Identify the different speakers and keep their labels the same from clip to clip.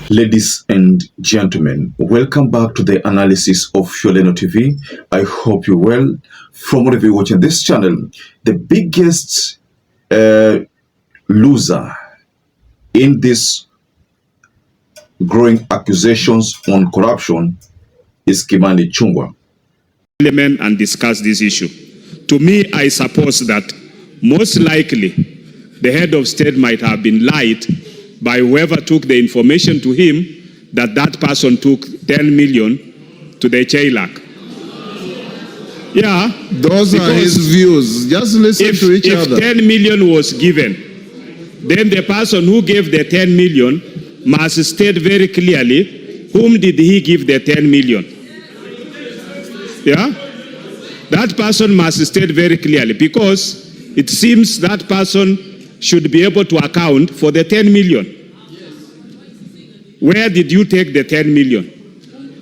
Speaker 1: Ladies and gentlemen, welcome back to the analysis of YOLENO TV. I hope you're well. From whatever you're watching this channel, the biggest loser in this growing accusations on corruption is Ichungwa.
Speaker 2: Parliament and discuss this issue. To me, I suppose that most likely the head of state might have been lied by whoever took the information to him that that person took 10 million to the Chailak. Yeah.
Speaker 3: Those are his views. Just listen to each other.
Speaker 2: If 10 million was given, then the person who gave the 10 million must state very clearly whom did he give the 10 million. Yeah? That person must state very clearly, because it seems that person should be able to account for the 10 million. Where did you take the 10 million?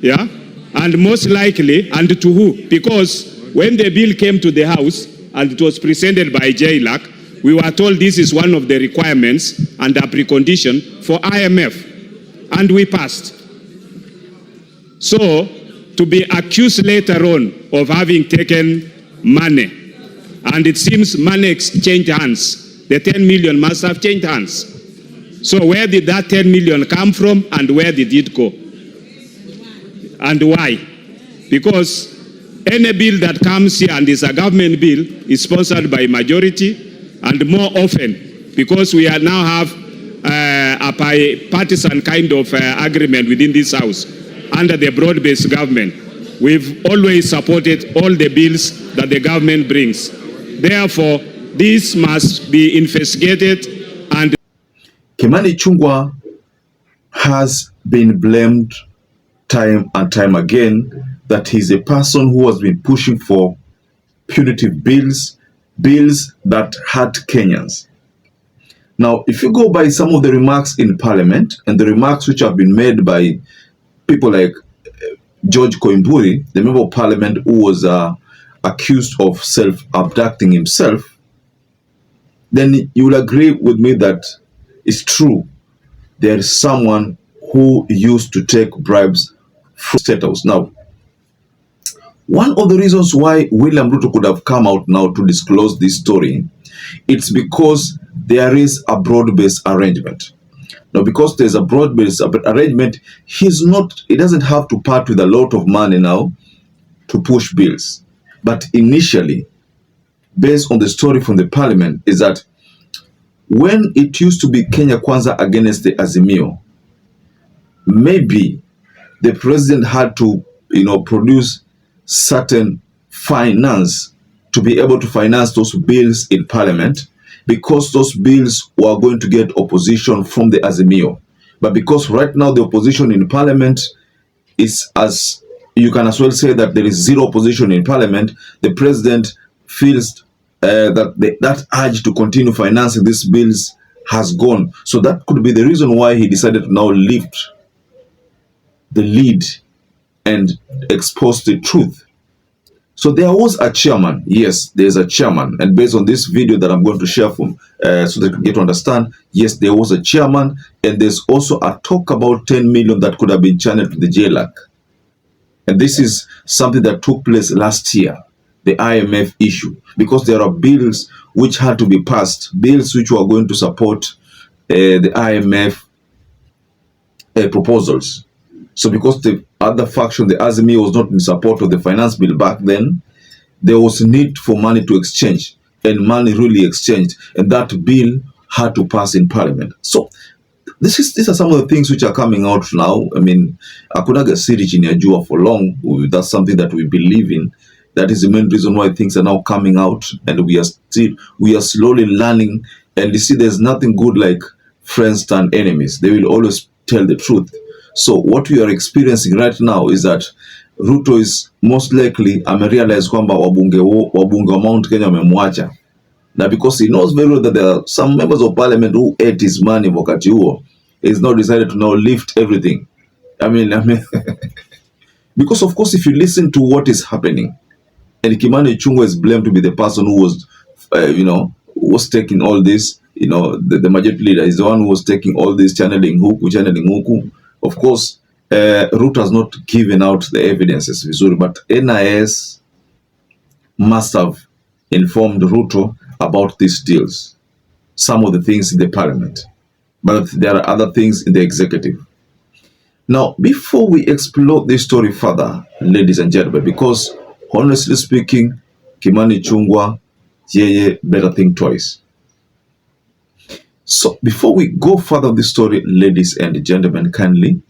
Speaker 2: Yeah? And most likely, and to who? Because when the bill came to the House and it was presented by JLAC, we were told this is one of the requirements and a precondition for IMF. And we passed. So, to be accused later on of having taken money, and it seems money exchanged hands, the 10 million must have changed hands. So where did that 10 million come from, and where did it go? And why? Because any bill that comes here and is a government bill is sponsored by majority, and more often, because we are now have a partisan kind of agreement within this House, under the broad-based government, we've always supported all the bills that the government brings. Therefore, this must be investigated. And
Speaker 1: Ichungwa has been blamed time and time again that he's a person who has been pushing for punitive bills that hurt Kenyans. Now, if you go by some of the remarks in Parliament and the remarks which have been made by people like George Koimburi, the member of Parliament who was accused of self-abducting himself, then you will agree with me that it's true. There is someone who used to take bribes from State House. Now, one of the reasons why William Ruto could have come out now to disclose this story, it's because there is a broad-based arrangement. Now, because there's a broad-based arrangement, he doesn't have to part with a lot of money now to push bills. But initially, based on the story from the Parliament, is that when it used to be Kenya Kwanza against the Azimio, maybe the president had to, produce certain finance to be able to finance those bills in Parliament, because those bills were going to get opposition from the Azimio. But because right now the opposition in Parliament is, as you can as well say that there is zero opposition in Parliament, the president feels that urge to continue financing these bills has gone. So that could be the reason why he decided to now lift the lead and expose the truth. So there was a chairman. Yes, there's a chairman. And based on this video that I'm going to share from, so that you get to understand, yes, there was a chairman. And there's also a talk about 10 million that could have been channeled to the JLAC. And this is something that took place last year, the IMF issue, because there are bills which had to be passed, bills which were going to support the IMF proposals. So because the other faction, the Azimio, was not in support of the finance bill back then, there was a need for money to exchange, and money really exchanged, and that bill had to pass in Parliament. So these are some of the things which are coming out now. I mean, Akunaga Siri Chinyajua for long, that's something that we believe in. That is the main reason why things are now coming out, and we are slowly learning. And you see, there's nothing good like friends turn enemies. They will always tell the truth. So what we are experiencing right now is that Ruto is most likely amerealize kwamba wabunge wa Mount Kenya wamemwacha. Now, because he knows very well that there are some members of Parliament who ate his money wakati huo, he's now decided to now lift everything. I mean, because of course, if you listen to what is happening, and Ichungwa is blamed to be the person who was, was taking all this, the majority leader is the one who was taking all this channeling huku, Of course, RUTO has not given out the evidences vizuri, but NIS must have informed RUTO about these deals. Some of the things in the parliament, but there are other things in the executive. Now, before we explore this story further, ladies and gentlemen, because honestly speaking, Kimani Ichungwa, yeye better think twice. So before we go further on this story, ladies and gentlemen, kindly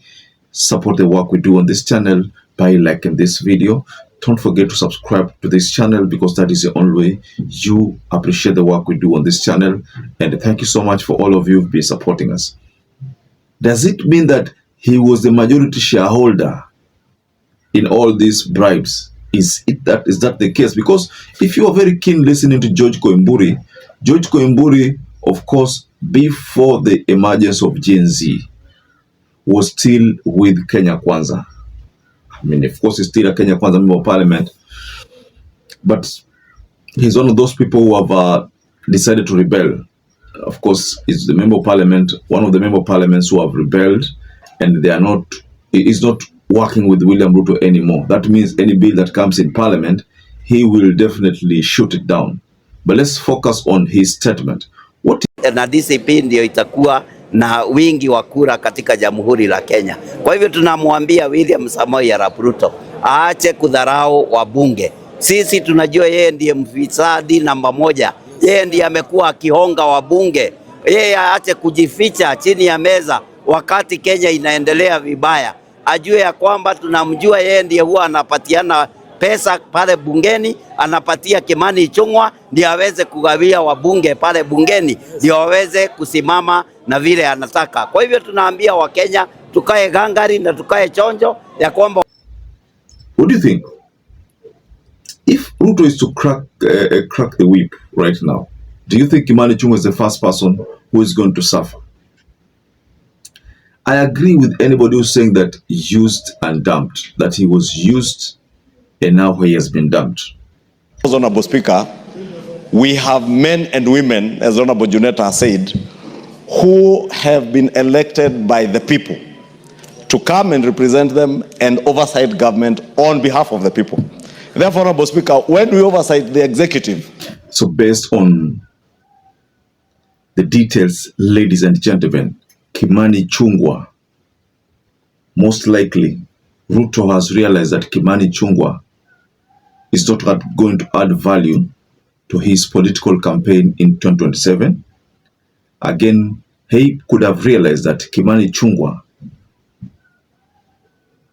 Speaker 1: support the work we do on this channel by liking this video. Don't forget to subscribe to this channel, because that is the only way you appreciate the work we do on this channel. And thank you so much for all of you who've been supporting us. Does it mean that he was the majority shareholder in all these bribes? Is that the case? Because if you are very keen listening to George Koimburi, of course, before the emergence of Gen Z, was still with Kenya Kwanza. I mean, of course, he's still a Kenya Kwanza member of parliament, but he's one of those people who have decided to rebel. Of course, he's the member of parliament, one of the member of parliaments who have rebelled, and they are not. He's not working with William Ruto anymore. That means any bill that comes in parliament, he will definitely shoot it down. But let's focus on his statement.
Speaker 4: Na DCP ndio itakuwa na wingi wa kura katika Jamhuri la Kenya. Kwa hivyo tunamwambia William Samoei Arap Ruto aache kudharau wabunge. Sisi tunajua yeye ndiye mfisadi namba moja. Yeye ndiye amekuwa akihonga wabunge. Yeye aache kujificha chini ya meza wakati Kenya inaendelea vibaya. Ajue ya kwamba tunamjua yeye ndiye huwa anapatiana pesa pale bungeni, anapatia Kimani Ichungwa ndio aweze kugawia wabunge pale bungeni, ndio aweze kusimama na vile anataka. Kwa hivyo tunaambia Wakenya tukae gangari na tukae chonjo ya kwamba.
Speaker 1: What do you think? If Ruto is to crack the whip right now, do you think Kimani Ichungwa is the first person who is going to suffer? I agree with anybody who's saying that used and dumped, that he was used and now he has been dumped.
Speaker 5: Honorable Speaker, we have men and women, as Honorable Juneta has said, who have been elected by the people to come and represent them and oversight government on behalf of the people. Therefore, Honorable Speaker, when we oversight the executive.
Speaker 1: So based on the details, ladies and gentlemen, Kimani Ichungwa, most likely, Ruto has realized that Kimani Ichungwa is not going to add value to his political campaign in 2027. Again, he could have realized that Kimani Ichungwa,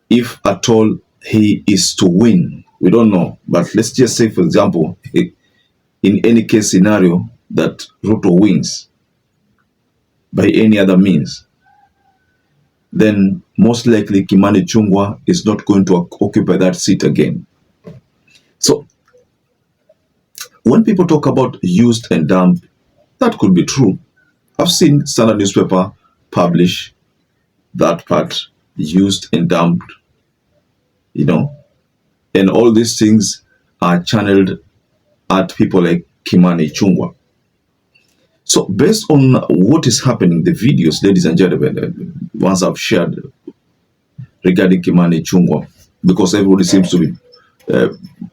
Speaker 1: if at all he is to win, we don't know, but let's just say, for example, in any case scenario that Ruto wins by any other means, then most likely Kimani Ichungwa is not going to occupy that seat again. So when people talk about used and dumped, that could be true. I've seen Standard newspaper publish that part, used and dumped, you know, and all these things are channeled at people like Kimani Ichungwa. So based on what is happening, the videos, ladies and gentlemen, once I've shared regarding Kimani Ichungwa, because everybody seems to be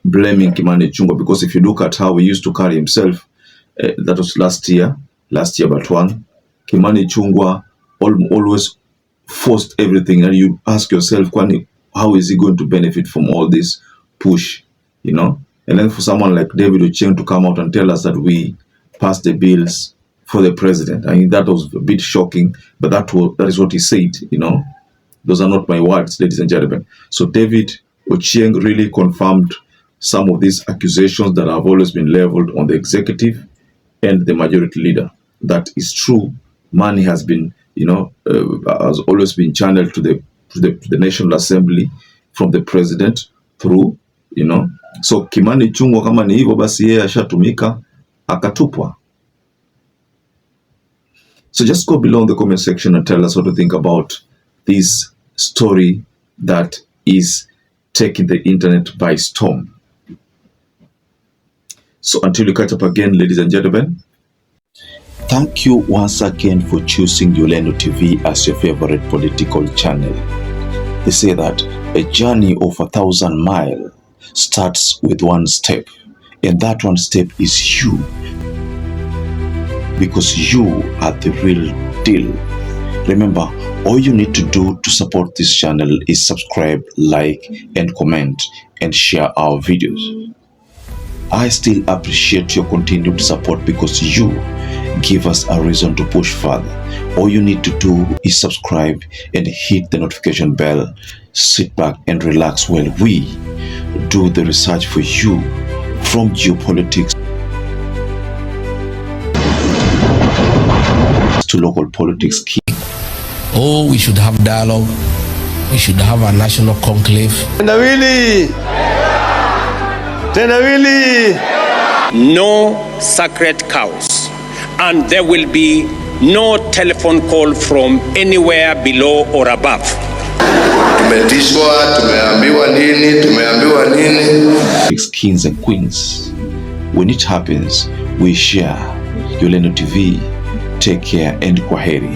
Speaker 1: blaming Kimani Ichungwa, because if you look at how he used to carry himself, that was last year but one, Kimani Ichungwa always forced everything, and you ask yourself, how is he going to benefit from all this push, you know? And then for someone like David Ochieng to come out and tell us that we passed the bills for the president, I mean, that was a bit shocking, but that is what he said, you know? Those are not my words, ladies and gentlemen. So David Ochieng really confirmed some of these accusations that have always been leveled on the executive and the majority leader. That is true. Money has been, you know, has always been channeled to the National Assembly from the president through, you know. So Kimani Ichungwa kama ni hivyo basi yeye ashatumika akatupwa. So just go below in the comment section and tell us what to think about this story that is taking the internet by storm. So until we catch up again, ladies and gentlemen, Thank you once again for choosing YOLENO TV as your favorite political channel. They say that a journey of 1,000 miles starts with one step, and that one step is you, because you are the real deal. Remember, all you need to do to support this channel is subscribe, like, and comment, and share our videos. I still appreciate your continued support because you give us a reason to push further. All you need to do is subscribe and hit the notification bell. Sit back and relax while we do the research for you, from geopolitics to local politics.
Speaker 6: Oh, we should have dialogue. We should have a national conclave.
Speaker 7: No sacred cows, and there will be no telephone call from anywhere below or above.
Speaker 1: Kings and queens. When it happens, we share. YOLENO TV. Take care and kwaheri.